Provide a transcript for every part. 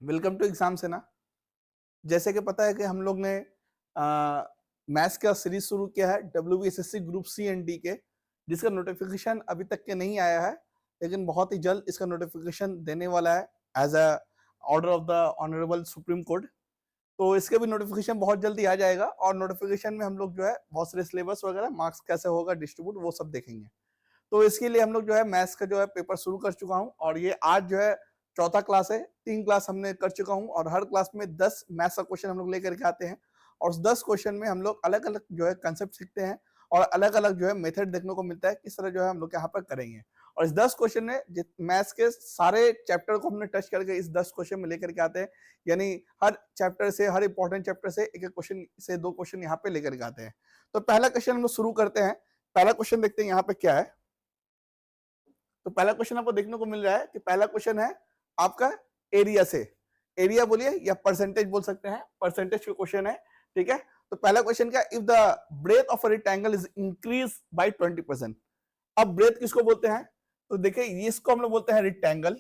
Welcome to exam से ना। जैसे कि पता है कि हम लोग ने मैथ्स का सीरीज शुरू किया है WBSSC group C and D के, जिसका नोटिफिकेशन अभी तक के नहीं आया है, लेकिन बहुत ही जल्द इसका नोटिफिकेशन देने वाला है as a order of the honourable supreme court. तो इसके भी नोटिफिकेशन बहुत जल्दी आ जाएगा और नोटिफिकेशन में हम लोग जो है बहुत सारे सिलेबस वगैरह, मार्क्स कैसे होगा डिस्ट्रीब्यूट, वो सब देखेंगे। तो इसके लिए हम लोग जो है मैथ्स का जो है पेपर शुरू कर चुका हूँ और ये आज जो है चौथा क्लास है। 3 क्लास हमने कर चुका हूँ और हर क्लास में 10 मैथ्स का क्वेश्चन हम लोग लेकर के आते हैं और उस 10 क्वेश्चन में हम लोग अलग अलग जो है कंसेप्ट सीखते हैं और अलग अलग जो है मेथड देखने को मिलता है किस तरह जो है हम लोग यहाँ पर करेंगे। और इस 10 क्वेश्चन में मैथ्स के सारे चैप्टर को हमने टच करके इस 10 क्वेश्चन में लेकर के आते हैं, यानी हर चैप्टर से, हर इंपॉर्टेंट चैप्टर से एक एक क्वेश्चन से 2 क्वेश्चन यहाँ पे लेकर के आते हैं। तो पहला क्वेश्चन हम लोग शुरू करते हैं। पहला क्वेश्चन देखते हैं यहाँ पे क्या है। तो पहला क्वेश्चन आपको देखने को मिल रहा है कि पहला क्वेश्चन है आपका एरिया से। एरिया बोलिए या परसेंटेज बोल सकते हैं, परसेंटेज का क्वेश्चन है, ठीक है। तो पहला क्वेश्चन क्या, if the breath of a rectangle is increase by 20%। अब ब्रेथ किसको बोलते हैं, तो देखिए इसको हम लोग बोलते हैं रेक्टेंगल,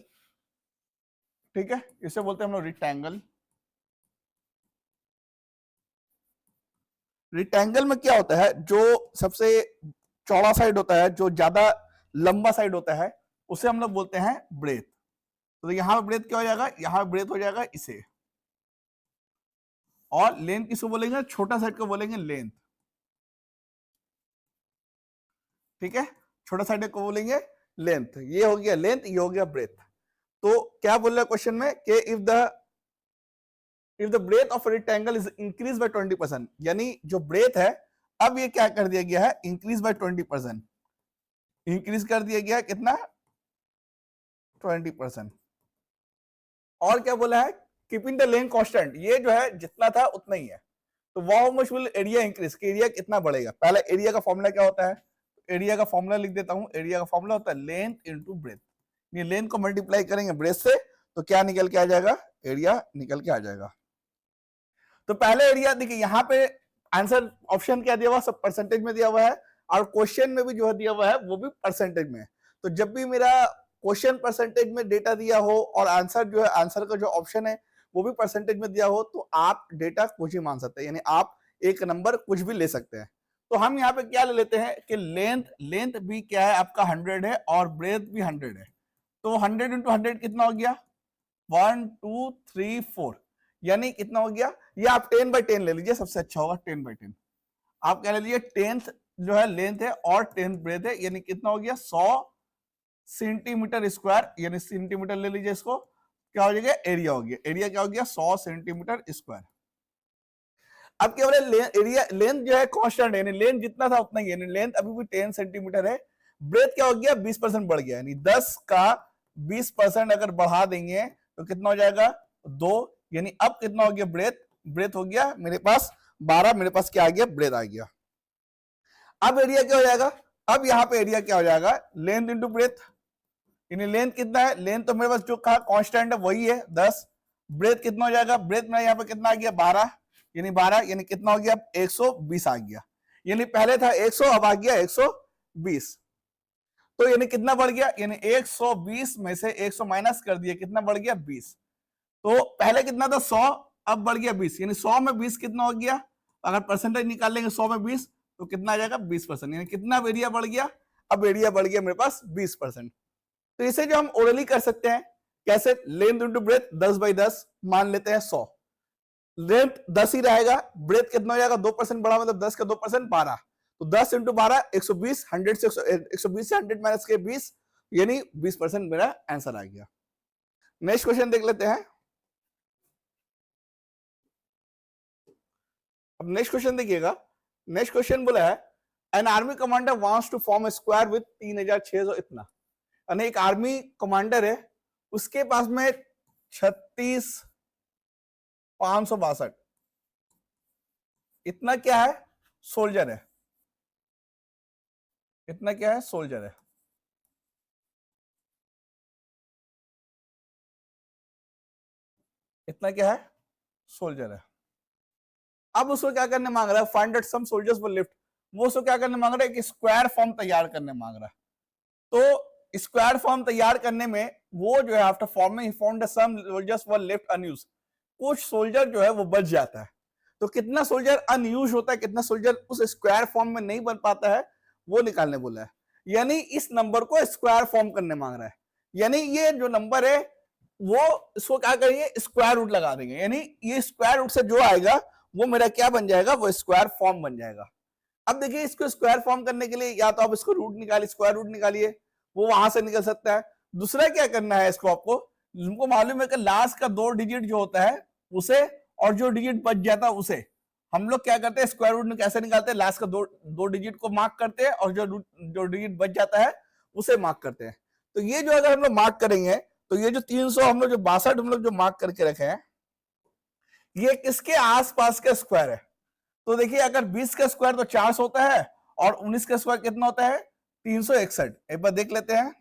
ठीक है, इसे बोलते हैं हम लोग रेक्टेंगल। रेक्टेंगल में क्या होता है, जो सबसे चौड़ा साइड होता है, जो ज्यादा लंबा साइड होता है, उसे हम लोग बोलते हैं ब्रेथ। तो यहाँ ब्रेथ क्या हो जाएगा, यहाँ ब्रेथ हो जाएगा इसे, और लेंथ किसको बोलेंगे, छोटा साइड को बोलेंगे लेंथ, ठीक है, छोटा साइड को बोलेंगे लेंथ। ये हो गया लेंथ, ये हो गया ब्रेथ। तो क्या बोल रहा है क्वेश्चन में कि if the breath of rectangle is increase by 20%, यानी जो ब्रेथ है अब ये क्या कर दिया गया है, इंक्रीज बाय 20%, इंक्रीज कर दिया गया है कितना, 20%। और क्या बोला है, कीपिंग द लेंथ कांस्टेंट, ये जो है जितना था उतना ही है। तो how much will area increase, area कितना बढ़ेगा। पहले एरिया का फॉर्मूला क्या होता है, एरिया का फॉर्मूला लिख देता हूं। एरिया का फॉर्मूला होता है लेंथ इनटू ब्रेथ। ये लेंथ को मल्टीप्लाई करेंगे ब्रेथ से तो क्या निकल के आ जाएगा, एरिया निकल के आ जाएगा। तो पहले एरिया देखिए, यहाँ पे आंसर ऑप्शन क्या दिया हुआ, सब परसेंटेज में दिया हुआ है और क्वेश्चन में भी जो है दिया हुआ है वो भी परसेंटेज में। तो जब भी मेरा क्वेश्चन परसेंटेज में डेटा दिया हो और आंसर जो है, आंसर का जो ऑप्शन है वो भी परसेंटेज में दिया हो, तो आप डेटा कुछ भी मान सकते हैं, यानी आप एक नंबर कुछ भी ले सकते हैं। तो हम यहाँ पे क्या ले लेते हैं कि लेंथ भी क्या है आपका 100 है और ब्रेथ भी 100 है। तो 100 इंटू 100 कितना हो गया, 1 2 3 4, यानी कितना हो गया, ये आप 10/10 ले लीजिए, सबसे अच्छा होगा 10/10। आप क्या ले लीजिए, 10th जो है लेंथ है और 10th ब्रेथ है, यानी कितना हो गया 100 सेंटीमीटर स्क्वायर, यानी सेंटीमीटर ले लीजिए इसको, क्या हो जाएगा एरिया हो गया, एरिया क्या हो गया 100 सेंटीमीटर स्क्वायर। अब क्या बोले, एरिया लेंथ जो है कांस्टेंट है, यानी लेंथ जितना था उतना ही, यानी लेंथ अभी भी 10 सेंटीमीटर है। ब्रेथ क्या हो गया 20% बढ़ गया, यानी 10 का 20% अगर बढ़ा देंगे तो कितना हो जाएगा 2, यानी अब कितना हो गया ब्रेथ, ब्रेथ हो गया मेरे पास 12, मेरे पास क्या आ गया, ब्रेथ आ गया। अब एरिया क्या हो जाएगा, अब यहाँ पे एरिया क्या हो जाएगा, लेंथ इंटू ब्रेथ, यानी लेंथ कितना है, लेंथ तो मेरे पास जो कहा कांस्टेंट है वही है 10, ब्रेथ कितना हो जाएगा, ब्रेथ में यहाँ पे कितना आ गया 12, यानी 12, यानी कितना हो गया 120 आ गया, यानी पहले था 100 अब आ गया 120। तो यानी कितना बढ़ गया, यानी 120 में से 100 माइनस कर दिया, कितना बढ़ गया 20। तो पहले कितना था 100, अब बढ़ गया 20, यानी 100 में 20 कितना हो गया, अगर परसेंटेज निकाल लेंगे 100 में 20 तो कितना आ जाएगा 20%, यानी कितना एरिया बढ़ गया, अब एरिया बढ़ गया मेरे पास 20%। तो इसे जो हम ओरली कर सकते हैं कैसे, लेंथ इंटू ब्रेथ 10/10 मान लेते हैं 100, लेंथ 10 ही रहेगा, ब्रेथ कितना हो जाएगा 2% बढ़ा, मतलब 10 का 2% 12, तो 10 इंटू 12 120, 100 से 120 से 100 माइनस के 20, यानी 20% मेरा आंसर आ गया। नेक्स्ट क्वेश्चन देख लेते हैं। अब नेक्स्ट क्वेश्चन देखिएगा, नेक्स्ट क्वेश्चन बोला है an army commander wants to form a square with 3600 इतना, यानी एक आर्मी कमांडर है, उसके पास में 36,562 इतना क्या है, सोल्जर है, इतना क्या है, सोल्जर है। इतना क्या है, सोल्जर है। अब उसको क्या करने मांग रहा है, find out some soldiers were lift, वो उसको क्या करने मांग रहा है, एक स्क्वायर फॉर्म तैयार करने मांग रहा है। तो स्क्वायर फॉर्म तैयार करने में वो जो है after forming found some soldiers were left unused, कुछ सोल्जर जो है वो बच जाता है। तो कितना सोल्जर अनयूज होता है, कितना सोल्जर उस स्क्वायर फॉर्म में नहीं बन पाता है, वो निकालने बोला है। यानी इस नंबर को स्क्वायर फॉर्म करने मांग रहा है। यानी ये जो नंबर है वो इसको क्या करेंगे, स्क्वायर रूट लगा देंगे। यानी ये स्क्वायर रूट से जो आएगा वो मेरा क्या बन जाएगा, वो स्क्वायर फॉर्म बन जाएगा। अब देखिए इसको स्क्वायर फॉर्म करने के लिए या तो आप इसको रूट निकालिए, स्क्वायर रूट निकालिए, वो वहां से निकल सकता है। दूसरा क्या करना है, इसको आपको हमको मालूम है कि लास्ट का 2 डिजिट जो होता है उसे और जो डिजिट बच जाता है उसे हम लोग क्या करते हैं, स्क्वायर रूट कैसे निकालते हैं, लास्ट का दो डिजिट को मार्क करते हैं और जो डिजिट बच जाता है उसे मार्क करते हैं। तो ये जो अगर हम लोग मार्क करेंगे तो ये जो 300 हम लोग जो 62 हम लोग जो मार्क करके रखे हैं ये किसके आसपास का स्क्वायर है। तो देखिए अगर 20 का स्क्वायर तो 400 होता है और 19 का स्क्वायर कितना होता है, 361। एक बार देख लेते हैं।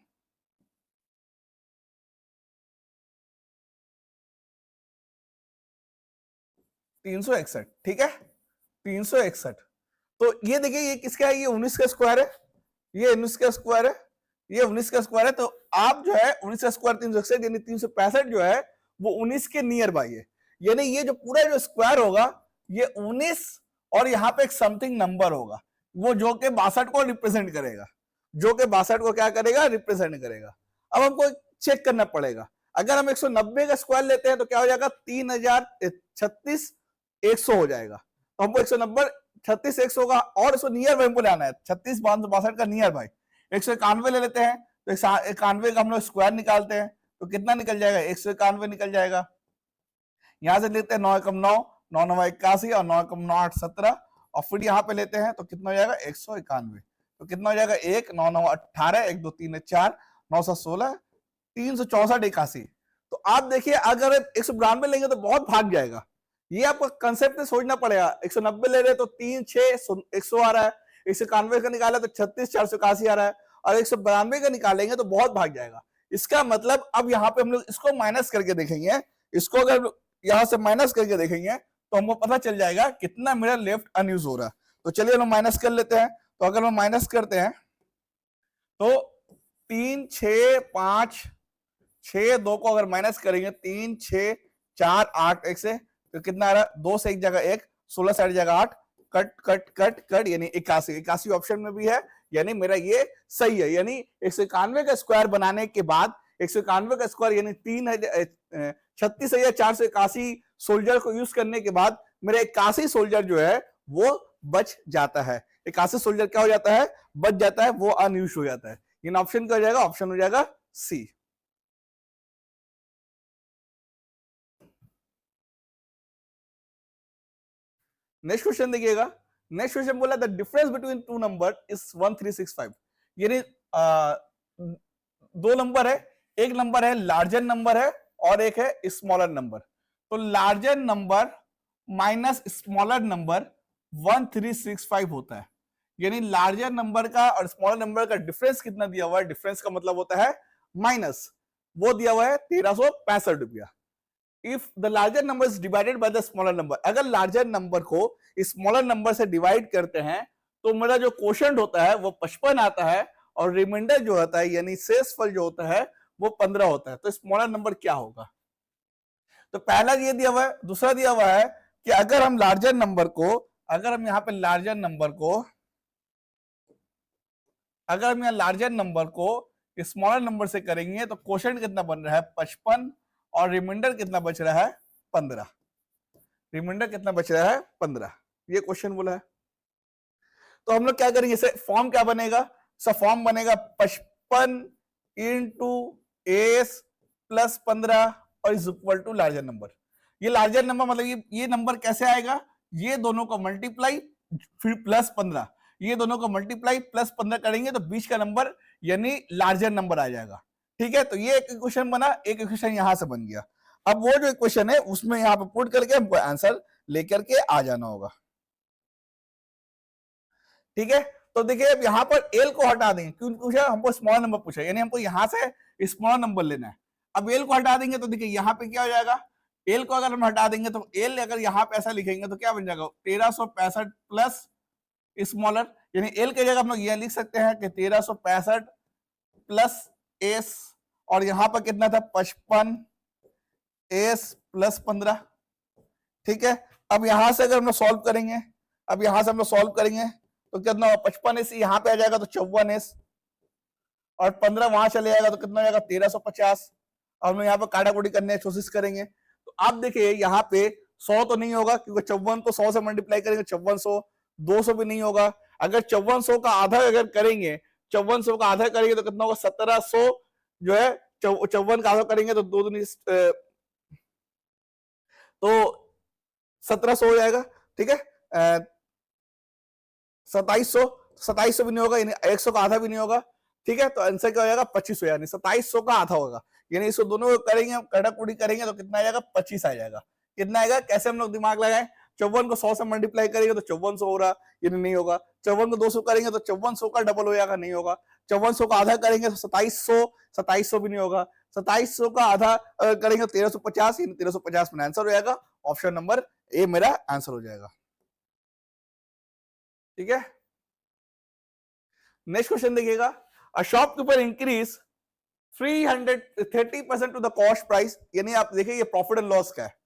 ठीक है 361। तो ये देखिए ये किसका है, ये 19 का स्क्वायर है, ये 19 का स्क्वायर है, ये 19 का स्क्वायर है। तो आप जो है 19 का स्क्वायर 361 यानी 365 जो है वो 19 के नियर बाई है। यानी ये जो पूरा जो स्क्वायर होगा ये 19 और यहाँ पे एक समथिंग नंबर होगा वो जो के 62 को रिप्रेजेंट करेगा, जो के 62 को क्या करेगा, रिप्रेजेंट करेगा। अब हमको चेक करना पड़ेगा, अगर हम 190 का स्क्वायर लेते हैं तो क्या हो जाएगा, 3036 100 हो जाएगा। तो हमको 190 36 100 होगा और इसको नियर बाई हमको लाना है, 36 562 का नियर बाई। 191 ले लेते हैं तो 191 का हम लोग स्क्वायर निकालते हैं तो कितना निकल जाएगा, 191 निकल जाएगा। यहां से लेते हैं 9 एकम 9, 9 9 81 और 9 एकम 9 8 17 और फिर यहाँ पे लेते हैं तो कितना हो जाएगा 191। तो कितना हो जाएगा 1 9 9 18 1 2 3 4 9 7 16 364 81। तो आप देखिए अगर 192 लेंगे तो बहुत भाग जाएगा, ये आपको कंसेप्ट सोचना पड़ेगा। 190 ले रहे तो 3 6 100 आ रहा है, 191 का निकाला तो 36 481 आ रहा है और 192 का निकालेंगे तो बहुत भाग जाएगा। इसका मतलब अब यहाँ पे हम लोग इसको माइनस करके देखेंगे, इसको अगर यहां से माइनस करके देखेंगे तो हमको पता चल जाएगा कितना मेरा लेफ्ट अनयूज हो रहा है। तो चलिए हम माइनस कर लेते हैं। तो अगर हम माइनस करते हैं तो 3 6 5 6 2 को अगर माइनस करेंगे 3 6 4 8 1 से तो कितना आ रहा है, 2 से एक जगह 1, 16 से 8 जगह 8, कट कट कट कट यानी 81 ऑप्शन में भी है, यानी मेरा ये सही है। यानी 191 का स्क्वायर बनाने के बाद 191 का स्क्वायर यानी 36,481 सोल्जर को यूज करने के बाद मेरा 81 सोल्जर जो है वो बच जाता है। 81 सोल्जर क्या हो जाता है, बच जाता है, वो अनयूज हो जाता है। इन ऑप्शन क्या हो जाएगा, ऑप्शन हो जाएगा सी। नेक्स्ट क्वेश्चन देखिएगा। नेक्स्ट क्वेश्चन बोला the difference between two number is 1365। यानी दो नंबर है, एक नंबर है लार्जर नंबर है और एक है स्मॉलर नंबर। तो larger number minus smaller number 1365 होता है। यानी लार्जर नंबर का और स्मॉलर नंबर का डिफरेंस कितना दिया हुआ है, डिफरेंस का मतलब होता है माइनस, वो दिया हुआ है 1365 रुपया। If the larger number is divided by the smaller number, अगर लार्जर नंबर को स्मॉलर नंबर से डिवाइड करते हैं तो मेरा जो क्वोशंट होता है वो 55 आता है और रिमाइंडर जो होता है यानी शेषफल जो होता है वो 15 होता है। तो स्मॉलर नंबर क्या होगा, तो पहला ये दिया हुआ है। दूसरा दिया हुआ है कि अगर हम लार्जर नंबर को, अगर हम यहाँ पे लार्जर नंबर को, अगर हम यहाँ लार्जर नंबर को स्मॉलर नंबर से करेंगे तो क्वोशंट कितना बन रहा है 55 और रिमाइंडर कितना बच रहा है 15। रिमाइंडर कितना बच रहा है 15, ये क्वेश्चन बोला है। तो हम लोग क्या करेंगे, इसे फॉर्म क्या बनेगा, फॉर्म बनेगा 55 इंटू एस प्लस 15 और is equal to larger number. ये लार्जर नंबर मतलब ये नंबर कैसे आएगा, ये दोनों को मल्टीप्लाई फिर प्लस 15, ये दोनों को मल्टीप्लाई प्लस 15 करेंगे तो बीच का नंबर यानी लार्जर नंबर आ जाएगा। ठीक है, तो ये एक इक्वेशन बना, एक इक्वेशन यहां से बन गया। अब वो जो इक्वेशन है उसमें यहां पे पुट करके हमको आंसर लेकर के आ जाना होगा। ठीक है, तो देखिए अब यहां पर एल को हटा देंगे क्योंकि पूछा हमको स्मॉल नंबर पूछा, यानी हमको यहां से स्मॉल नंबर लेना है। अब एल को हटा देंगे तो देखिए यहां पे क्या हो जाएगा, एल को अगर हम हटा देंगे तो एल अगर यहां पे ऐसा लिखेंगे तो क्या बन जाएगा 1365 प्लस स्मॉलर, यानी एल की जगह हम लोग ये लिख सकते हैं कि 1365 प्लस एस, और यहां पर कितना था 55 एस प्लस 15। ठीक है, अब यहां से अगर हम लोग सॉल्व करेंगे, अब यहां से हम लोग सॉल्व करेंगे तो कितना होगा 55 एस यहां पे आ जाएगा तो 54 एस, और 15 वहां चले जाएगा तो कितना हो जाएगा 1350। अब हम लोग यहाँ पे काटाकुटी करने की कोशिश करेंगे तो आप देखिए यहाँ पे 100 तो नहीं होगा क्योंकि 54 को 100 से मल्टीप्लाई करेंगे 5400, 200 भी नहीं होगा। अगर 5400 का आधा अगर करेंगे, 5400 का आधा करेंगे तो कितना होगा 1700 जो है, 54 का आधा करेंगे तो दो दूनी तो 1700 हो जाएगा। ठीक है, 2700, 2700 भी नहीं होगा, यानी 100 का आधा भी नहीं होगा। ठीक है, तो आंसर क्या हो जाएगा 2500, यानी 2700 का आधा होगा, यानी इसको दोनों करेंगे, कटाकुटी करेंगे तो कितना आ जाएगा 25 आ जाएगा। कितना आएगा, कैसे हम लोग दिमाग लगाएं, 54 को 100 से मल्टीप्लाई करेंगे तो 5400 हो रहा, यानी नहीं होगा। 54 को 200 करेंगे तो 5400 का डबल हो जाएगा, नहीं होगा। 5400 का आधा करेंगे तो 2700, 2700 भी नहीं होगा। 2700 का आधा करेंगे तो 1350, यानी 1350 में आंसर हो जाएगा। ऑप्शन नंबर ए मेरा आंसर हो जाएगा। ठीक है, नेक्स्ट क्वेश्चन देखिएगा, a shopkeeper increase 330% to the cost price, यानी आप देखिए ये प्रॉफिट एंड लॉस का है।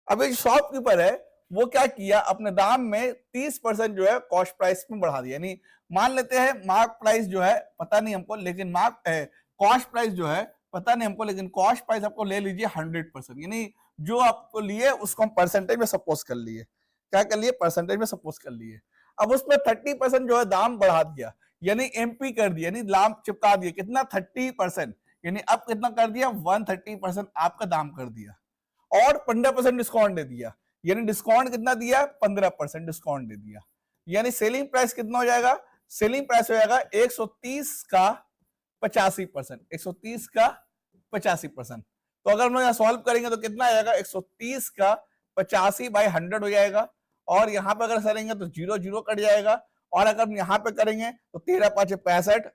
अब ये शॉपकीपर है वो क्या किया, अपने दाम में 30% जो है कॉस्ट प्राइस में बढ़ा दिया, यानी मान लेते हैं मार्क प्राइस जो है पता नहीं हमको, लेकिन मार्क कॉस्ट प्राइस जो है पता नहीं हमको, लेकिन कॉस्ट प्राइस आपको ले लीजिए 100%, यानी जो आपको लिए उसको हम परसेंटेज में सपोज कर लिए, क्या कर लिए परसेंटेज में सपोज कर लिए। अब उसमें 30% जो है दाम बढ़ा दिया, यानी एमपी कर दिया, यानी दाम चिपका दिया, कितना 30%, यानी अब कितना कर दिया 130% आपका दाम कर दिया, और 15% डिस्काउंट दे दिया, यानी डिस्काउंट कितना दिया 15% डिस्काउंट दे दिया, यानी सेलिंग प्राइस कितना हो जाएगा, सेलिंग प्राइस हो जाएगा 130 का 85%, 130 का 85%। तो अगर हम लोग यहाँ सॉल्व करेंगे तो कितना आएगा 130 का 85 बाई 100 हो जाएगा, और यहां पर अगर करेंगे तो 0 0 कट जाएगा, और अगर हम यहां पे करेंगे तो 13 5 65,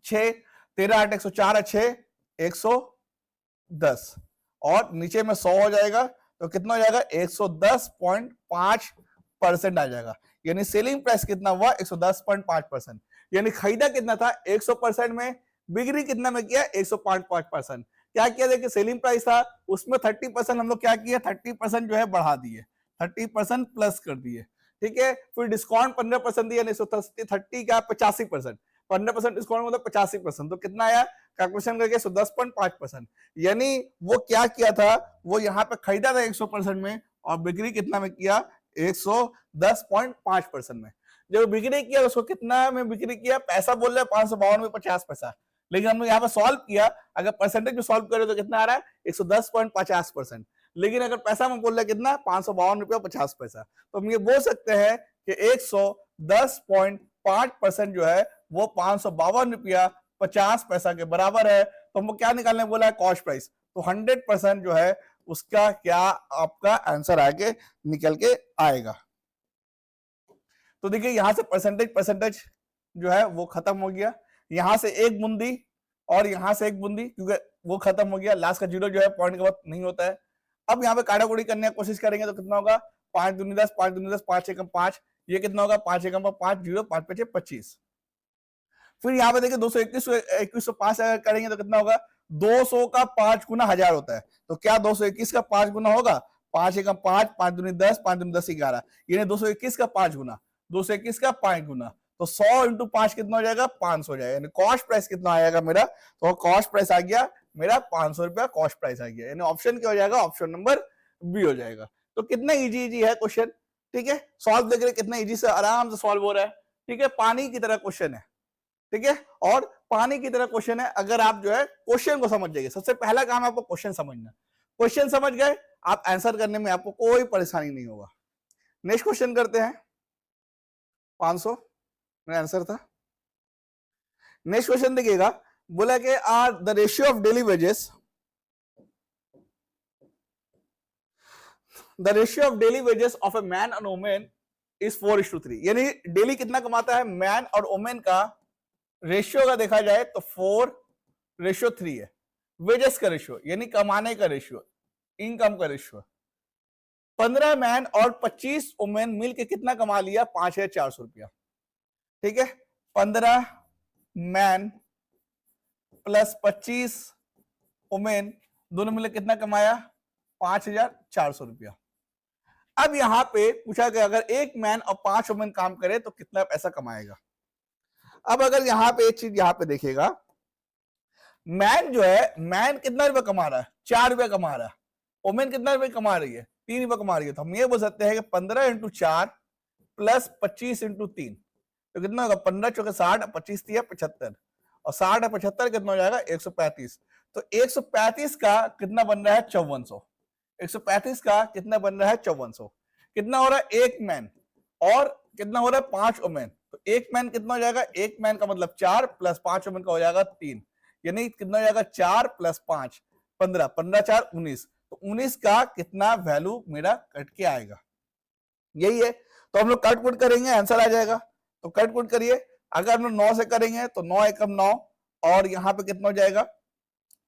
6 13 8 104 6 110, और नीचे में 100 हो जाएगा तो कितना हो जाएगा 110.5% आ जाएगा, यानी सेलिंग प्राइस कितना हुआ 110.5%, यानी खरीदा कितना था 100% में, बिक्री कितना में किया 105.5%। क्या किया, देखिए सेलिंग प्राइस था उसमें 30% हम लोग क्या किया 30% जो है बढ़ा दिए, 30% प्लस कर दिए। ठीक है, फिर डिस्काउंट 15% दिया, 30 का 85%, 15% डिस्काउंट मतलब 85%, तो कितना आया कैलकुलेशन करके 110.5%, यानी वो क्या किया था, वो यहाँ पे खरीदा था 100% में और बिक्री कितना में किया 110.5% में। जब बिक्री किया उसको कितना में बिक्री किया, पैसा बोल रहे 552 में 50 पैसा, लेकिन हमने यहाँ पे सॉल्व किया, अगर परसेंटेज में सॉल्व करें तो कितना आ रहा है 110.50%, लेकिन अगर पैसा में बोल रहे कितना 552 रुपया 50 पैसा, तो हम ये बोल सकते हैं कि 110.5% जो है वो 552 रुपया 50 पैसा के बराबर है। तो हमको क्या निकालने बोला है कॉस्ट प्राइस, तो 100% जो है उसका क्या आपका आंसर आगे निकल के आएगा। तो देखिए यहां से परसेंटेज जो है वो खत्म हो गया, यहां से एक बूंदी और यहां से एक बूंदी, क्योंकि वो खत्म हो गया, लास्ट का 0 जो है पॉइंट के बाद नहीं होता है। अब यहाँ पे काटाकुटी करने की कोशिश करेंगे तो कितना होगा 5 दूनी 10, 5 दूनी 10, 5 एकम 5, ये कितना होगा 5 एकम 5 0, 5 5 25। फिर यहाँ पे देखिए 221 2105 अगर करेंगे तो कितना होगा 200 का 5 गुना 1000 होता है, तो क्या 221 का 5 गुना होगा, 5 एकम 5, 5 दूनी 10, 5 दूनी 10 11, यानी 221 का 5 गुना, 221 का 5 गुना, तो 100 इंटू 5 कितना हो जाएगा 500 हो जाएगा, यानी कॉस्ट प्राइस कितना आएगा मेरा, तो कॉस्ट प्राइस आ गया मेरा 500 रुपया कॉस्ट प्राइस आ गया, यानी ऑप्शन क्या हो जाएगा ऑप्शन नंबर बी हो जाएगा। तो कितना इजी है क्वेश्चन, ठीक है, सॉल्व देख रहे कितना इजी से आराम से सॉल्व हो रहा है। ठीक है, पानी की तरह क्वेश्चन है, ठीक है, और पानी की तरह क्वेश्चन है, अगर आप जो है क्वेश्चन को समझ जाइए, सबसे पहला काम है आपको क्वेश्चन समझना, क्वेश्चन समझ गए आप आंसर करने में आपको कोई परेशानी नहीं होगा। नेक्स्ट क्वेश्चन करते हैं, 500 मेरा आंसर था। नेक्स्ट क्वेश्चन देखिएगा, बोला कि are the ratio of daily wages, the ratio of daily wages of a man and women is 4:3, यानी डेली कितना कमाता है मैन और वुमेन का रेशियो का देखा जाए तो 4:3 है, वेजेस का रेशियो यानी कमाने का रेशियो, इनकम का रेशियो। 15 मैन और 25 वुमेन मिलके कितना कमा लिया 5400 रुपया। ठीक है, 15 मैन प्लस 25 वुमेन, दोनों मिलकर कितना कमाया? 5,400 रुपया। अब यहां पे पूछा गया अगर एक मैन और 5 वुमेन काम करे तो कितना पैसा कमाएगा। अब अगर यहां पे एक चीज यहां पे देखिएगा, मैन जो है, मैन कितना रुपया कमा रहा है? 4 रुपया कमा रहा है। वुमेन कितना रुपया कमा रही है? 3 रुपया कमा रही है। तो हम ये बोल सकते हैं कि 15 इंटू 4 प्लस 25 इंटू 3, तो कितना होगा? 15 चौके 60, 25 3 75, और 60 है 75 कितना हो जाएगा? 135। तो 135 का कितना बन रहा है? 5400। 135 का कितना बन रहा है? 5400। कितना हो रहा है? एक मैन, और कितना हो रहा है? 5 वुमेन। तो एक मैन कितना हो जाएगा? एक मैन का मतलब 4 प्लस 5 वुमेन का हो जाएगा 3, यानी कितना हो जाएगा? 4 प्लस 5 15, 15 4 19। तो 19 का कितना वैल्यू मेरा कट के आएगा? यही है। तो हम लोग कट कुट करेंगे, आंसर आ जाएगा। तो कट कुट करिए। अगर हम लोग 9 से करेंगे तो 9 एकम 9, और यहाँ पे कितना हो जाएगा?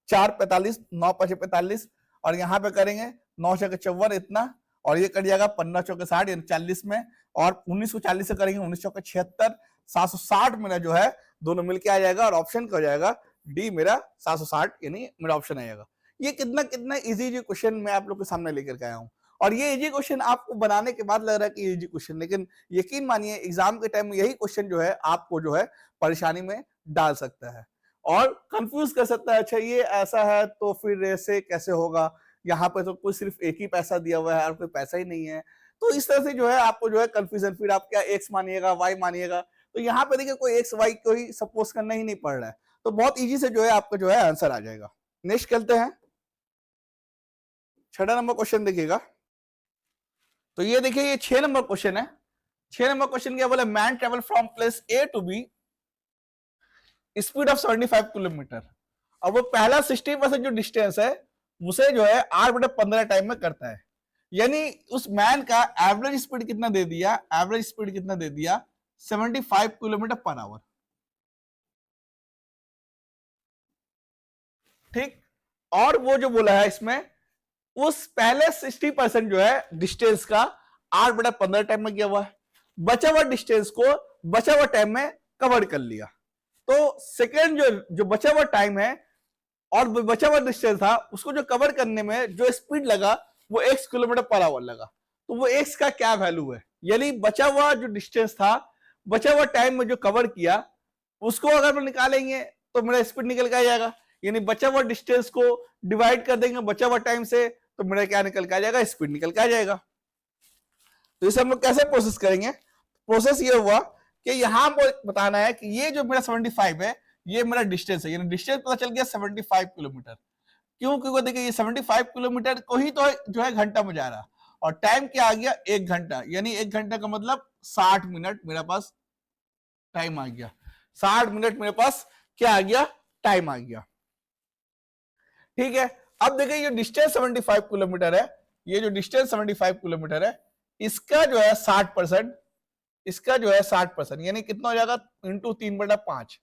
4 45, 9 5 45, और यहाँ पे करेंगे 9 6 54 इतना, और ये कट जाएगा 15 चौके 60 यानी 40 में, और 19 को 40 से करेंगे 19 चौके 76, 760 मेरा जो है दोनों मिलके आ जाएगा, और ऑप्शन का हो जाएगा डी मेरा 760, यानी मेरा ऑप्शन आएगा। ये कितना कितना इजी जो क्वेश्चन मैं आप लोग के सामने लेकर के आया हूँ, और ये इजी क्वेश्चन आपको बनाने के बाद लग रहा है कि इजी क्वेश्चन, लेकिन यकीन मानिए एग्जाम के टाइम में यही क्वेश्चन जो है आपको जो है परेशानी में डाल सकता है और कंफ्यूज कर सकता है। अच्छा ये ऐसा है तो फिर ऐसे कैसे होगा? यहाँ पे तो कोई सिर्फ एक ही पैसा दिया हुआ है और कोई पैसा ही नहीं है। तो इस तरह से जो है आपको जो है कंफ्यूजन, फिर आप क्या एक्स मानिएगा वाई मानिएगा। तो यहाँ पे देखिए कोई एक्स वाई कोई सपोज करना ही नहीं पड़ रहा है, तो बहुत इजी से जो है आपका जो है आंसर आ जाएगा। नेक्स्ट चलते हैं, 6 नंबर क्वेश्चन देखिएगा। तो ये देखिए ये 6 नंबर क्वेश्चन है। 6 नंबर क्वेश्चन क्या बोला? Man travel from place A to B speed of 75 kilometre. अब वो पहला 60% जो डिस्टेंस है उसे जो है 8/15 टाइम में करता है, यानी उस मैन का एवरेज स्पीड कितना दे दिया? एवरेज स्पीड कितना दे दिया? 75 किलोमीटर पर आवर। ठीक, और वो जो बोला है इसमें उस पहले 60% जो है डिस्टेंस का 8/15 टाइम में किया हुआ है, बचा हुआ डिस्टेंस को बचा हुआ टाइम में कवर कर लिया। तो सेकेंड जो बचा हुआ टाइम है और बचा हुआ डिस्टेंस था उसको जो कवर करने में जो स्पीड लगा वो x किलोमीटर पर आवर लगा। तो वो x का क्या वैल्यू है? यानी बचा हुआ जो डिस्टेंस था, बचा हुआ टाइम में जो कवर किया उसको अगर हम निकालेंगे तो मेरा स्पीड निकल के आ जाएगा, यानी बचा हुआ डिस्टेंस को डिवाइड कर देंगे बचा हुआ टाइम से, तो मेरा क्या निकल के आ जाएगा? स्पीड निकल के आ जाएगा। तो इसे हम लोग कैसे प्रोसेस करेंगे? प्रोसेस ये हुआ कि यहां पर बताना है कि ये जो मेरा 75 है ये मेरा डिस्टेंस है, यानी डिस्टेंस पता चल गया 75 किलोमीटर। क्यों? क्योंकि देखिए ये 75 किलोमीटर को ही तो जो है घंटा में जा रहा, और टाइम क्या आ गया? 1 घंटा, यानी 1 घंटा का मतलब 60 मिनट मेरे पास टाइम आ गया। 60 मिनट मेरे पास क्या आ गया? टाइम आ गया। ठीक है, अब देखिए ये डिस्टेंस 75 किलोमीटर है, ये जो डिस्टेंस 75 किलोमीटर है इसका जो है 60%, इसका जो है 60%, यानी कितना हो जाएगा? इंटू 3/5,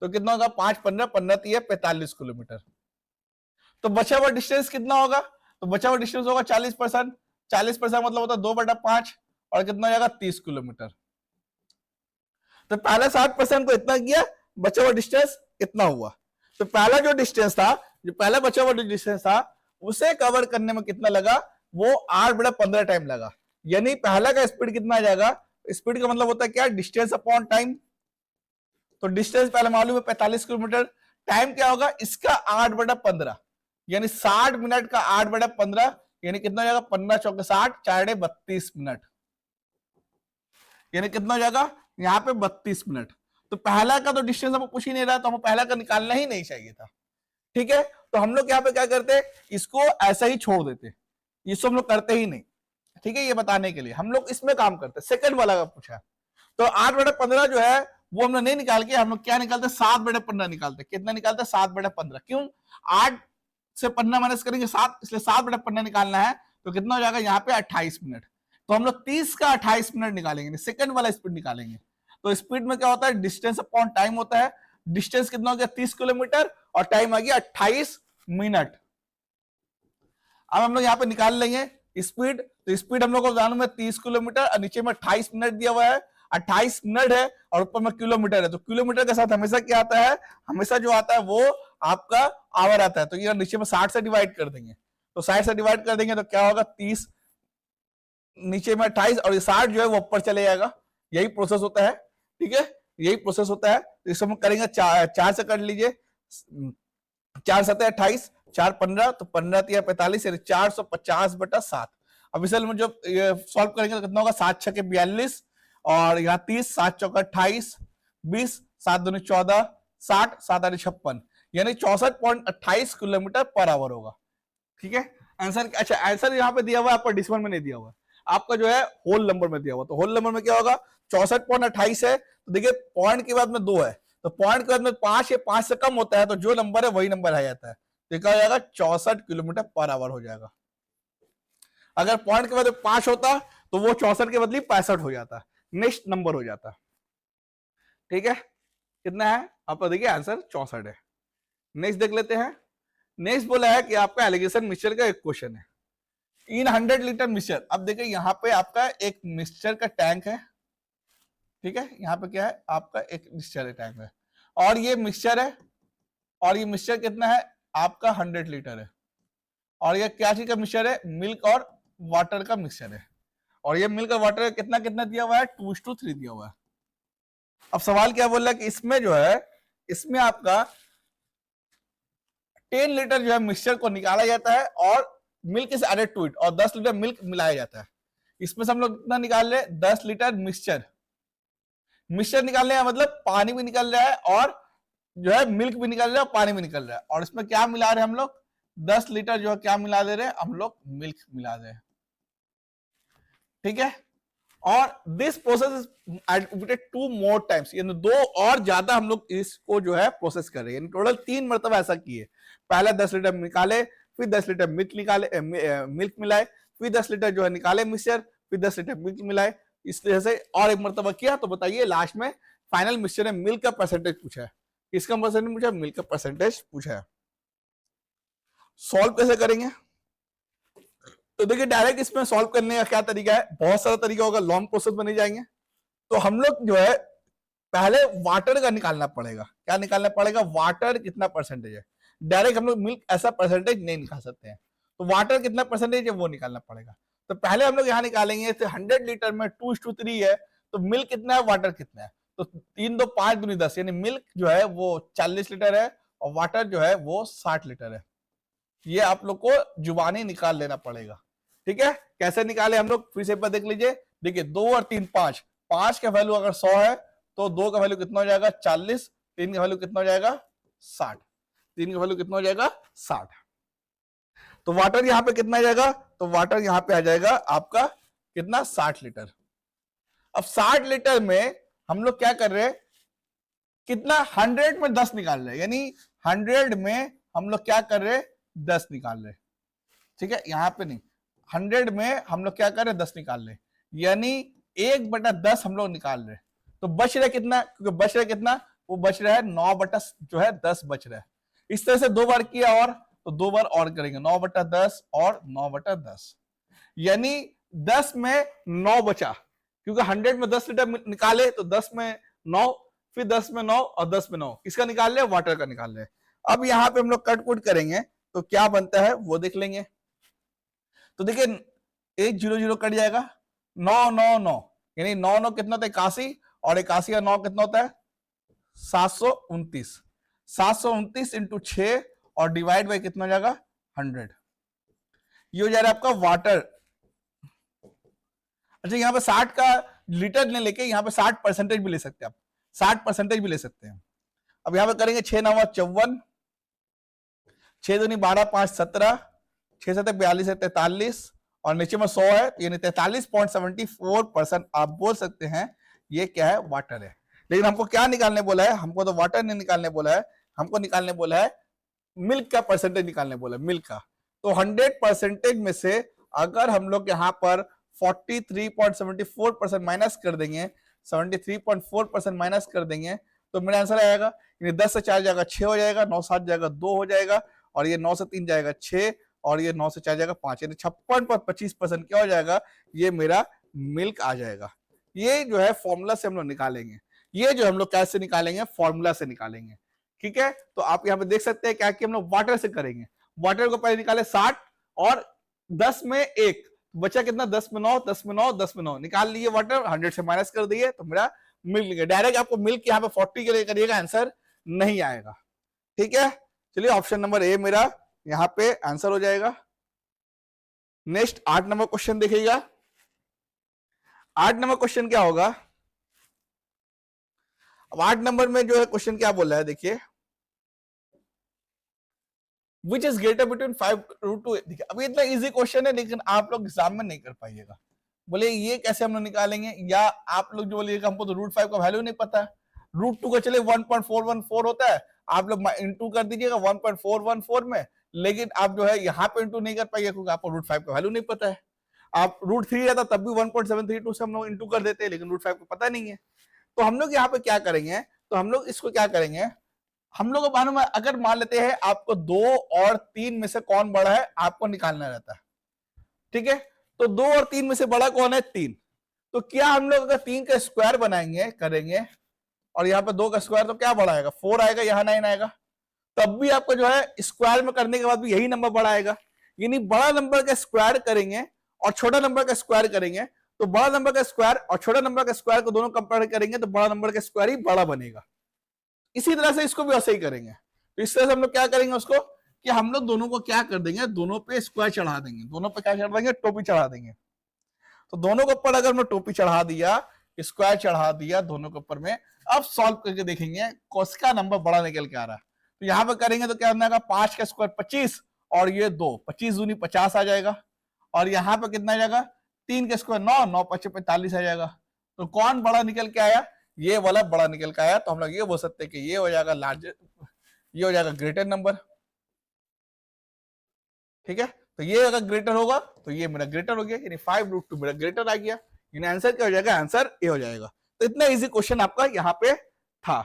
तो कितना होगा? 5 15 15 3 45 किलोमीटर। तो बचा हुआ डिस्टेंस कितना होगा? तो बचा हुआ डिस्टेंस होगा 40%। 40% मतलब होता है 2/5, और कितना हो जाएगा? 30 किलोमीटर। तो पहला 60% को इतना किया, बचा हुआ डिस्टेंस इतना हुआ। तो पहला जो डिस्टेंस था, जो पहला बचा हुआ डिस्टेंस था उसे कवर करने में कितना लगा? वो 8/15 टाइम लगा, यानी पहला का स्पीड कितना आ जाएगा? स्पीड का मतलब होता है क्या? Distance upon time. तो डिस्टेंस पहले मालूम है 45 किलोमीटर, टाइम क्या होगा इसका? 8/15, यानी 60 मिनट का 8/15, यानी कितना हो जाएगा? 15 चौके 60, 4 32 मिनट, यानी कितना हो जाएगा यहाँ पे? 32 मिनट। तो पहला का तो डिस्टेंस हमको कुछ ही नहीं रहा, तो हमें पहला का निकालना ही नहीं चाहिए था। ठीक है, तो हम लोग यहाँ पे क्या करते हैं? इसको ऐसा ही छोड़ देते, इसको हम लोग करते ही नहीं। ठीक है, ये बताने के लिए हम लोग इसमें काम करते हैं। सेकंड वाला का पूछा, तो 8/15 जो है वो हम लोग नहीं निकाल के हम लोग क्या निकालते? 7/15 निकालते। कितना निकालते? 7/15। क्यों? 8 से 15 माइनस करेंगे 7, इसलिए 7/15 निकालना है। तो कितना हो जाएगा यहाँ पे? 28 मिनट। तो हम लोग 30 का 28 मिनट निकालेंगे, सेकंड वाला स्पीड निकालेंगे। तो स्पीड में क्या होता है? डिस्टेंस अपॉन टाइम होता है। डिस्टेंस कितना हो गया? 30 किलोमीटर, और टाइम आ गया 28 मिनट। अब हम लोग यहाँ पे निकाल लेंगे स्पीड। तो स्पीड हम लोग को जानू में 30 किलोमीटर, और नीचे में 28 मिनट दिया हुआ है। 28 मिनट है और ऊपर में किलोमीटर है, तो किलोमीटर के साथ हमेशा क्या आता है? हमेशा जो आता है वो आपका आवर आता है, तो ये नीचे में 60 से डिवाइड कर देंगे, तो 60 से डिवाइड कर देंगे तो क्या होगा 30, नीचे में 28 और 60 जो है वो ऊपर चले जाएगा। यही प्रोसेस होता है, ठीक है, यही प्रोसेस होता है। इसको हम करेंगे 4 से कर लीजिए, 4 7 28, 4 15, तो 15 3 45, 450/7। अब इसे हम जब सॉल्व करेंगे तो कितना होगा, 7 6 42 और यहाँ 30, 7 चौका 28, 20, 7 दूनी 14, 60, 7 8 56, यानी 64.28 किलोमीटर पर आवर होगा। ठीक है, आंसर, अच्छा आंसर यहाँ पे दिया हुआ है, आपका डिसिमल में नहीं दिया हुआ, आपका जो है होल नंबर में दिया हुआ। तो होल नंबर में क्या होगा, 64.28 है, तो देखिए पॉइंट के बाद में 2 है, तो पॉइंट के बाद में 5 है, 5 से कम होता है तो जो नंबर है वही नंबर आ जाता है, तो क्या हो जाएगा 64 किलोमीटर पर आवर हो जाएगा। अगर पॉइंट के बाद 5 होता तो वो 64 के बदले 65 हो जाता, नेक्स्ट नंबर हो जाता। ठीक है, कितना है आपका, देखिए आंसर 64 है। नेक्स्ट देख लेते हैं। नेक्स्ट बोला है कि आपका एलिगेशन मिक्सचर का एक क्वेश्चन है, इन 100 लीटर मिक्सचर। अब देखिए यहाँ पे आपका एक मिक्सचर का टैंक है, ठीक है, यहाँ पे क्या है आपका एक मिक्सचर का टैंक है, और ये मिक्सचर है, और ये मिक्सचर कितना है आपका 100 लीटर है, और ये क्या चीज का मिक्सचर है, मिल्क और वाटर का मिक्सचर है, और ये मिल्क और वाटर कितना कितना दिया हुआ है, 2:3 दिया हुआ है। अब सवाल क्या बोल रहा है कि इसमें जो है, इसमें आपका 10 लीटर जो है मिक्सचर को निकाला जाता है और milk is added to it, और 10 लीटर मिल्क मिलाया जाता है। इसमें से हम लोग कितना निकाल रहे हैं, 10 लीटर मिक्सचर। मिक्सचर निकालने का मतलब पानी भी निकल रहा है और जो है मिल्क भी निकल रहा है और पानी भी निकल रहा है, और इसमें क्या मिला रहे हैं हम लोग, 10 लीटर जो है क्या मिला दे रहे हैं हम लोग, मिल्क मिला दे रहे हैं। ठीक है, और this process is repeated 2 more times, यानी 2 और ज्यादा हम लोग इसको जो है प्रोसेस कर रहे हैं, टोटल 3 मरतबा ऐसा किए। पहले 10 लीटर निकाले, फिर 10 लीटर मिल्क निकाले, मिल्क मिलाए, फिर 10 लीटर जो है निकाले मिक्सचर, फिर 10 लीटर मिल्क मिलाए, इस तरह से और एक मरतबा किया। तो बताइए लास्ट में फाइनल मिक्सचर में मिल्क का परसेंटेज पूछा है, किसका परसेंटेज पूछा है, मिल्क का परसेंटेज पूछा है। सॉल्व कैसे करेंगे, तो देखिए डायरेक्ट इसमें सॉल्व करने का क्या तरीका है, बहुत सारा तरीका होगा, लॉन्ग प्रोसेस बने जाएंगे। तो हम लोग जो है पहले वाटर का निकालना पड़ेगा, क्या निकालना पड़ेगा, वाटर कितना परसेंटेज है। डायरेक्ट हम लोग मिल्क ऐसा परसेंटेज नहीं निकाल सकते हैं, तो वाटर कितना परसेंटेज है वो निकालना पड़ेगा। तो पहले हम लोग यहाँ निकालेंगे, 100 लीटर में 2:3 है, तो मिल्क कितना है, वाटर कितना है, तो 3 2 5 दूनी 10, यानी मिल्क जो है वो 40 लीटर है और वाटर जो है वो 60 लीटर है। ये आप लोग को जुबानी निकाल लेना पड़ेगा। ठीक है, कैसे निकाले हम लोग, फिर से एक बार देख लीजिए। देखिए 2 और 3 5, 5 का वैल्यू अगर 100 है तो 2 का वैल्यू कितना हो जाएगा 40, 3 का वैल्यू कितना हो जाएगा 60, 3 का वैल्यू कितना हो जाएगा 60। तो वाटर यहाँ पे कितना आ जाएगा, तो वाटर यहाँ पे आ जाएगा आपका कितना 60 लीटर। अब 60 लीटर में हम लोग क्या कर रहे हैं, कितना 100 में 10 निकाल रहे हैं, यानी 100 में हम लोग क्या कर रहे हैं 10 निकाल रहे हैं। ठीक है, यहाँ पे नहीं, 100 में हम लोग क्या कर रहे हैं 10 निकाल रहे हैं, यानी 1/10 हम लोग निकाल रहे हैं। तो बच रहा है कितना, क्योंकि बच रहा है कितना, वो बच रहा है 9/10 बच रहा है। इस तरह से 2 बार किया, और तो 2 बार और करेंगे, 9/10 और 9/10, यानी 10 में 9 बचा, क्योंकि 100 में 10 लीटर निकाले तो 10 में 9, फिर 10 में 9 और 10 में 9, किसका निकाल रहे, वाटर का निकाल रहे। अब यहाँ पे हम लोग कट कुट करेंगे तो क्या बनता है वो देख लेंगे। तो देखिए 1 0 0 कट जाएगा, 9 9 9, यानी 9 9 कितना होता है 81, और 81 का 9 कितना होता है 729, 729 इंटू 6 और डिवाइड बाई कितना हो जाएगा 100, ये हो जाएगा आपका वाटर। अच्छा यहाँ पे 60 का लीटर नहीं लेके यहाँ पे 60% भी ले सकते हैं आप, 60% भी ले सकते हैं। अब यहाँ पे करेंगे 6 9 54, 6 दूनी 12 5 17, 6 7 42 है 43, और नीचे में 100 है, यानी 43.74% आप बोल सकते हैं ये क्या है, वाटर है। लेकिन हमको क्या निकालने बोला है, हमको तो वाटर नहीं निकालने बोला है, हमको निकालने बोला है मिल्क का परसेंटेज निकालने बोला है, मिल्क का। तो 100% में से अगर हम लोग यहाँ पर 43.74% माइनस कर देंगे, 73.4% माइनस कर देंगे, तो मेरा आंसर आएगा, यानी 10 से 4 जाएगा 6 हो जाएगा, 9 7 जाएगा 2 हो जाएगा, और ये 9 से 3 जाएगा 6, और ये 9 से 4 जाएगा 5, यानी 56.25% क्या हो जाएगा, ये मेरा मिल्क आ जाएगा। ये जो है फॉर्मूला से हम लोग निकालेंगे, ये जो हम लोग कैसे निकालेंगे, फॉर्मूला से निकालेंगे। ठीक है, तो आप यहाँ पे देख सकते हैं क्या कि हम लोग वाटर से करेंगे। वाटर को पहले निकाले 60 और 10 में 1 बचा कितना, 10 में 9, 10 में 9, 10 में 9 निकाल लिए वाटर, 100 से माइनस कर दिए तो मेरा मिल्क। डायरेक्ट आपको मिल्क यहाँ पे 40 के लिए करिएगा, आंसर नहीं आएगा। ठीक है, चलिए ऑप्शन नंबर ए मेरा यहाँ पे आंसर हो जाएगा। नेक्स्ट 8 नंबर क्वेश्चन देखिएगा। 8 नंबर क्वेश्चन क्या होगा, अब 8 नंबर में जो है क्वेश्चन क्या बोल रहा है देखिए, विच इज ग्रेटर बिटवीन 5√2। देखिए अभी इतना इजी क्वेश्चन है लेकिन आप लोग एग्जाम में नहीं कर पाइएगा। बोले ये कैसे हम लोग निकालेंगे, या आप लोग जो बोलिएगा हमको तो √5 का वैल्यू नहीं पता है, √2 का चले 1.414 होता है, आप लोग इंटू कर दीजिएगा 1.414 में, लेकिन आप जो है यहाँ पे इंटू नहीं कर पाइएगा क्योंकि आपको √5 का वैल्यू नहीं पता है। आप √3 रहता तब भी 1.732 से हम लोग इंटू कर देते हैं, लेकिन √5 को पता नहीं है। तो हम लोग यहाँ पे क्या करेंगे, तो हम लोग इसको क्या करेंगे, हम लोग अगर मान लेते हैं आपको 2 और 3 में से कौन बड़ा है आपको निकालना रहता है। ठीक है, तो 2 और 3 में से बड़ा कौन है, 3। तो क्या हम लोग अगर 3 का स्क्वायर बनाएंगे करेंगे और यहाँ पे 2 का स्क्वायर तो क्या बड़ा आएगा, 4 आएगा, यहाँ 9 आएगा, तब भी आपको जो है स्क्वायर में करने के बाद भी यही नंबर बड़ा आएगा। यानी बड़ा नंबर का स्क्वायर करेंगे और छोटा नंबर का स्क्वायर करेंगे तो बड़ा नंबर का स्क्वायर और छोटा नंबर का स्क्वायर को दोनों कंपेयर करेंगे तो बड़ा नंबर का स्क्वायर ही बड़ा बनेगा। इसी तरह से इसको भी वैसे ही करेंगे। तो इस तरह से हम लोग क्या करेंगे उसको, कि हम लोग दोनों को क्या कर देंगे, दोनों पे स्क्वायर चढ़ा देंगे, दोनों पे क्या चढ़ा देंगे, टोपी चढ़ा देंगे। तो दोनों के ऊपर अगर हमने टोपी चढ़ा दिया, स्क्वायर चढ़ा दिया दोनों के ऊपर में, अब सॉल्व करके देखेंगे किसका नंबर बड़ा निकल के आ रहा है। तो यहाँ पे करेंगे तो क्या होगा, 5 का स्क्वायर 25 और ये 2, 25 दूनी 50 आ जाएगा, और यहाँ पे कितना आ जाएगा, 3 का स्क्वायर 9, 9 5 45 आ जाएगा। तो कौन बड़ा निकल के आया, ये वाला बड़ा निकल के आया। तो हम लोग ये बोल सकते हैं कि ये हो जाएगा लार्जेस्ट, ये हो जाएगा ग्रेटर नंबर। ठीक है, तो ये अगर ग्रेटर होगा तो ये मेरा ग्रेटर हो गया, यानी 5√2 मेरा ग्रेटर आ गया, यानी आंसर क्या हो जाएगा, आंसर ए हो जाएगा। तो इतना इजी क्वेश्चन आपका यहाँ पे था।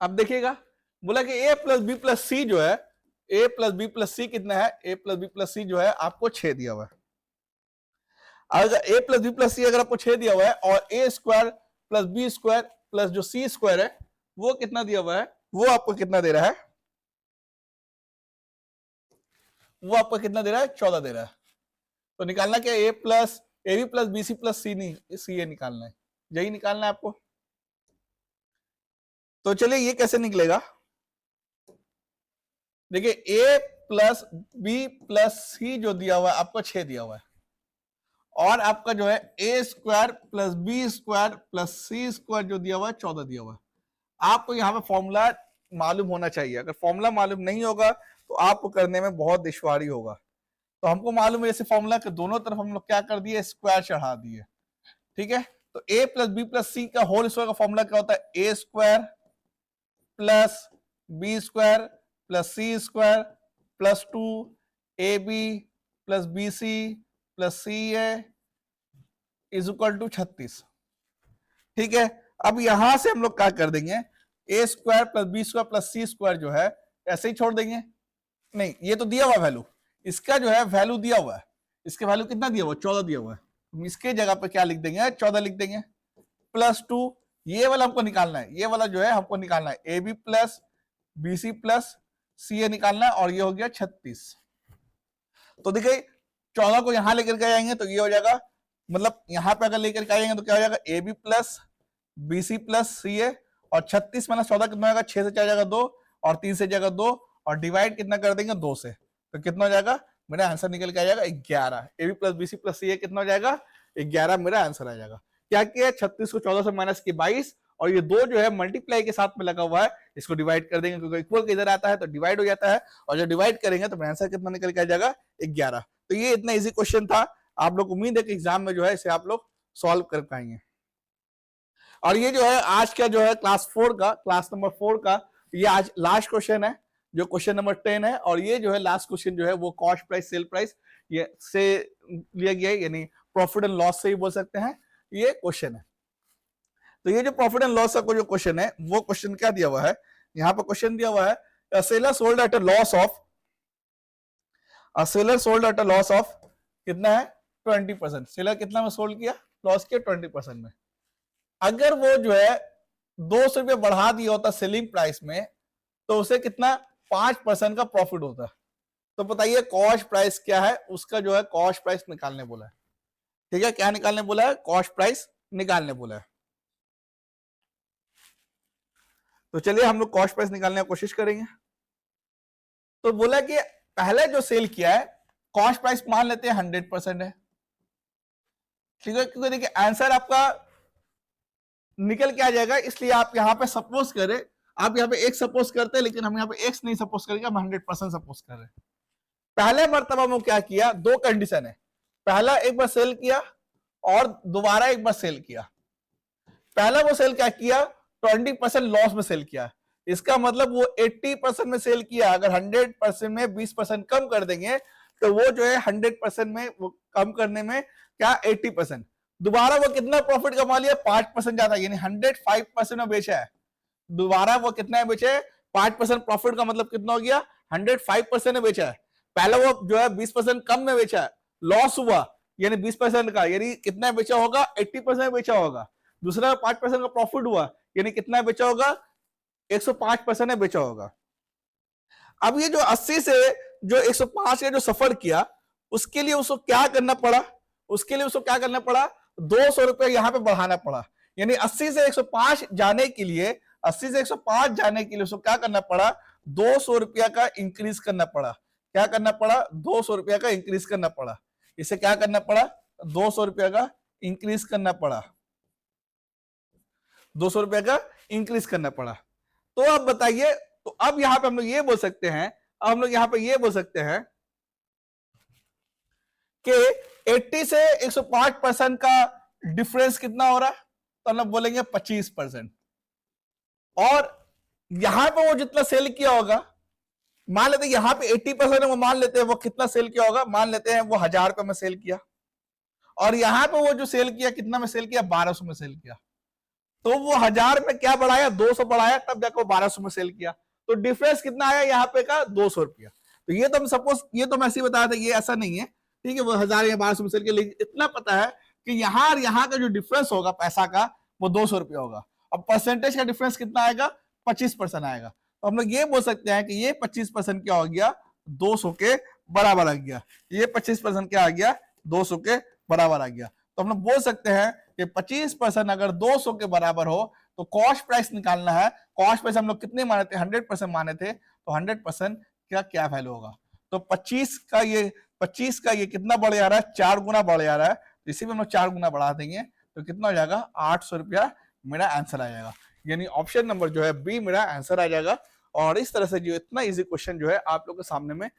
अब देखिएगा, बोला कि a plus B plus C जो है, a plus B plus C कितना है, a plus B plus C जो है आपको 6 दिया हुआ है। अगर a plus B plus C अगर आपको 6 दिया हुआ है और a square plus B square plus जो सी स्क्वायर है वो कितना दिया हुआ है, वो आपको कितना दे रहा है, वो आपको कितना दे रहा है, 14 दे रहा है। तो निकालना क्या, a plus A B plus B C plus C, नहीं सी ए निकालना है, यही निकालना है आपको। तो चलिए ये कैसे निकलेगा, देखिए a plus B plus C जो दिया हुआ है आपको 6 दिया हुआ है, और आपका जो है a square plus B square plus C square जो दिया हुआ है 14 दिया हुआ है। आपको यहाँ पे फॉर्मूला मालूम होना चाहिए, अगर फॉर्मूला मालूम नहीं होगा तो आपको करने में बहुत दुश्वारी होगा। तो हमको मालूम है जैसे फॉर्मूला के दोनों तरफ हम लोग क्या कर दिए, स्क्वायर चढ़ा दिए। ठीक है, तो a plus B plus C का होल स्क्वायर का फॉर्मूला क्या होता है, a square plus B square plus C square plus 2ab plus B C plus C A is equal to 36। ठीक है, अब यहां से हम लोग क्या कर देंगे, a square plus B square plus C square जो है ऐसे ही छोड़ देंगे, नहीं ये तो दिया हुआ वैल्यू, इसका जो है वैल्यू दिया हुआ है, इसके वैल्यू कितना दिया हुआ, 14 दिया हुआ है, इसके जगह पे क्या लिख देंगे, 14 लिख देंगे, प्लस 2 ये वाला हमको निकालना है, ये वाला जो है हमको निकालना है, A B plus B C plus C A निकालना है, और ये हो गया 36। तो देखिए 14 को यहां लेकर के आएंगे तो ये हो जाएगा, मतलब यहां पे अगर लेकर के आएंगे तो क्या हो जाएगा, A B plus B C plus C A, और 36 माइनस 14 कितना होगा, 6 से जाएगा 2 और 3 से जाएगा 2 और डिवाइड कितना कर देंगे 2 से, तो कितना हो जाएगा, मेरा आंसर निकल के आ जाएगा 11। A B plus B C plus C A कितना हो जाएगा, 11 मेरा आंसर आ जाएगा। क्या किया, 36 को 14 से माइनस की 22, और ये 2 जो है मल्टीप्लाई के साथ में लगा हुआ है, इसको डिवाइड कर देंगे क्योंकि इक्वल इधर आता है तो डिवाइड हो जाता है, और जब डिवाइड करेंगे तो मेरा आंसर कितना निकल के आ जाएगा, 11। तो ये इतना इजी क्वेश्चन था, आप लोग उम्मीद है कि एग्जाम में जो है इसे आप लोग सॉल्व कर पाएंगे। और ये जो है आज का जो है क्लास नंबर 4 का ये आज लास्ट क्वेश्चन है, जो क्वेश्चन नंबर 10 है, और ये जो है लास्ट क्वेश्चन जो है वो कॉस्ट प्राइस सेल प्राइस ये से लिया गया है, यानी प्रॉफिट एंड लॉस से ही बोल सकते हैं ये क्वेश्चन है। तो ये जो प्रॉफिट एंड लॉस का जो क्वेश्चन है वो क्वेश्चन क्या दिया हुआ है, यहाँ पर क्वेश्चन दिया हुआ है, seller sold at a loss of, seller sold at a loss of कितना है, 20%। सेलर कितना में सोल्ड किया, लॉस किया 20% में। अगर वो जो है 200 रुपये बढ़ा दिया होता सेलिंग प्राइस में, तो उसे कितना 5% का प्रॉफिट होता है। तो बताइए कॉस्ट प्राइस क्या है, उसका जो है कॉस्ट प्राइस निकालने बोला है। ठीक है, क्या निकालने बोला है? कॉस्ट प्राइस निकालने बोला है। तो चलिए हम लोग कॉस्ट प्राइस निकालने की कोशिश करेंगे। तो बोला कि पहले जो सेल किया है कॉस्ट प्राइस मान लेते हैं 100% है। ठीक है, क्योंकि देखिए आंसर आपका निकल के आ जाएगा, इसलिए आप यहां पे सपोज करें, आप यहाँ पे एक सपोज करते हैं, लेकिन हम यहाँ पे एक्स नहीं सपोज करेंगे, हम 100% सपोज कर रहे हैं। पहले मर्तबा में क्या किया, दो कंडीशन है, पहला एक बार सेल किया और दोबारा एक बार सेल किया। पहला वो सेल क्या किया, 20% लॉस में सेल किया। इसका मतलब वो 80% में सेल किया। अगर 100% में 20% कम कर देंगे तो वो जो है 100% में वो कम करने में क्या 80%। दोबारा वो कितना प्रॉफिट कमा लिया, 5% ज्यादा, यानी 105% में बेचा है। दोबारा वो कितना बेचा है, 5% प्रॉफिट का मतलब कितना हो गया, 105% में बेचा है। पहले वो जो है 20% कम में बेचा है, लॉस हुआ, यानी 20% का, यानी कितना बेचा होगा, 80% में बेचा होगा। दूसरा 5% का प्रॉफिट हुआ, यानी कितना बेचा होगा, 105% में बेचा होगा। अब ये जो 80 से जो 105 का जो सफर किया, उसके लिए उसको क्या करना पड़ा, उसके लिए उसको क्या करना पड़ा, 200 रुपए यहां पे बढ़ाना पड़ा। यानी 80 से 105 जाने के लिए, 80 से 105 जाने के लिए उसको क्या करना पड़ा, 200 रुपया का इंक्रीज करना पड़ा। क्या करना पड़ा, 200 रुपया का इंक्रीज करना पड़ा। इसे क्या करना पड़ा, 200 रुपया का इंक्रीज करना पड़ा, 200 रुपया का इंक्रीज करना पड़ा। तो अब बताइए, तो अब यहां पे हम लोग ये बोल सकते हैं, अब हम लोग यहां पे ये बोल सकते हैं कि 80 से 105% का डिफरेंस कितना हो रहा है, तो हम लोग बोलेंगे 25%। और यहां पे वो जितना सेल किया होगा, मान लेते हैं यहां पे 80% है, वो मान लेते हैं वो कितना सेल किया होगा, मान लेते हैं वो 1000 रुपए में सेल किया। और यहां पे वो जो सेल किया कितना में सेल किया, 1200 में सेल किया। तो वो 1000 में क्या बढ़ाया, 200 बढ़ाया, तब जाकर 1200 में सेल किया। तो डिफरेंस कितना आया यहाँ पे का, 200 रुपया। तो ये तो हम सपोज, ये तो मैं ऐसे बताया था, ये ऐसा नहीं है। ठीक है, वो 1000 या 1200 में सेल किया, लेकिन इतना पता है कि यहाँ और यहाँ का जो डिफरेंस होगा पैसा का, वो 200 रुपया होगा। अब परसेंटेज का डिफरेंस कितना आएगा, 25% आएगा। तो हम लोग ये बोल सकते हैं कि ये 25% क्या हो गया, 200 के बराबर आ गया। ये 25% क्या आ गया, 200 के बराबर आ गया। तो हम लोग बोल सकते हैं कि 25% अगर 200 के बराबर हो तो कॉस्ट प्राइस निकालना है। कॉस्ट प्राइस हम लोग कितने माने थे, 100% माने थे, तो 100% का क्या वैल्यू होगा। तो 25 का ये कितना बढ़ जा रहा है, 4 गुना बढ़ जा रहा है। तो इसी में हम लोग 4 गुना बढ़ा देंगे तो कितना हो जाएगा, 800 रुपया मेरा आंसर आ जाएगा। यानी ऑप्शन नंबर जो है बी मेरा आंसर आ जाएगा। और इस तरह से जो इतना इजी क्वेश्चन जो है आप लोग के सामने में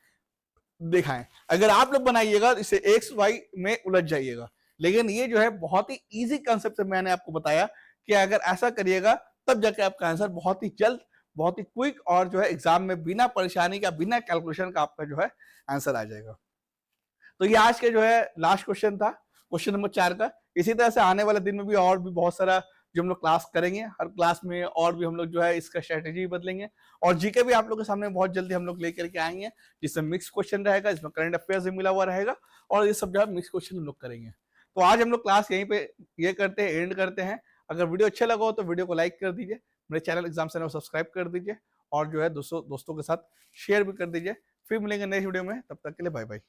दिखाएं। अगर आप लोग बनाइएगा इसे एक्स वाई में उलझ जाइएगा, लेकिन ये जो है बहुत ही इजी कंसेप्ट से मैंने आपको बताया कि अगर ऐसा करिएगा तब जाके आपका आंसर बहुत ही जल्द, बहुत ही क्विक और जो है एग्जाम में बिना परेशानी का, बिना कैलकुलेशन का आपका जो है आंसर आ जाएगा। तो ये आज के जो है लास्ट क्वेश्चन था, क्वेश्चन नंबर 4 का। इसी तरह से आने वाले दिन में भी और भी बहुत सारा जो हम लोग क्लास करेंगे, हर क्लास में और भी हम लोग जो है इसका स्ट्रेटेजी बदलेंगे। और जीके भी आप लोग के सामने बहुत जल्दी हम लोग लेकर के आएंगे, जिसमें मिक्स क्वेश्चन रहेगा, इसमें करंट अफेयर्स भी मिला हुआ रहेगा, और ये सब जो है मिक्स क्वेश्चन हम लोग करेंगे। तो आज हम लोग क्लास यहीं पे ये करते हैं, एंड करते हैं। अगर वीडियो अच्छा लगा हो तो वीडियो को लाइक कर दीजिए, मेरे चैनल एग्जाम चैनल को सब्सक्राइब कर दीजिए, और जो है दोस्तों के साथ शेयर भी कर दीजिए। फिर मिलेंगे नेक्स्ट वीडियो में, तब तक के लिए बाय बाय।